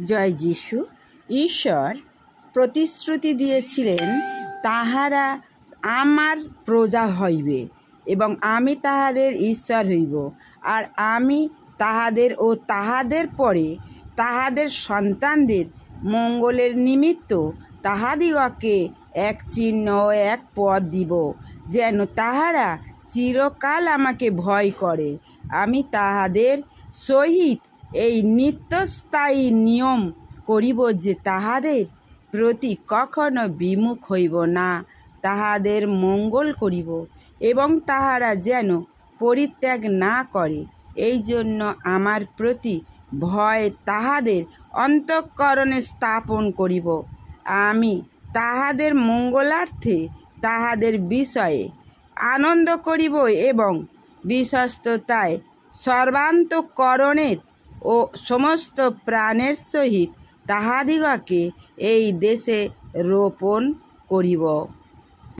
জয় যীশু। ঈশ্বর প্রতিশ্রুতি দিয়েছিলেন, তাহারা আমার প্রজা হইবে এবং আমি তাহাদের ঈশ্বর হইব, আর আমি তাহাদের ও তাহাদের পরে তাহাদের সন্তানদের মঙ্গলের নিমিত্ত তাহাদিগকে এক চিহ্ন ও এক পদ দিব, যেন তাহারা চিরকাল আমাকে ভয় করে। আমি তাহাদের সহিত এই নিত্যস্থায়ী নিয়ম করিব যে তাহাদের প্রতি কখনো বিমুখ হইব না, তাহাদের মঙ্গল করিব এবং তাহারা যেন পরিত্যাগ না করে। এই জন্য আমার প্রতি ভয় তাহাদের অন্তঃকরণে স্থাপন করিব। আমি তাহাদের মঙ্গলার্থে তাহাদের বিষয়ে আনন্দ করিব এবং বিশ্বস্ততায় সর্বান্তঃকরণের ও সমস্ত প্রাণের সহিত তাহাদিগকে এই দেশে রোপণ করিব।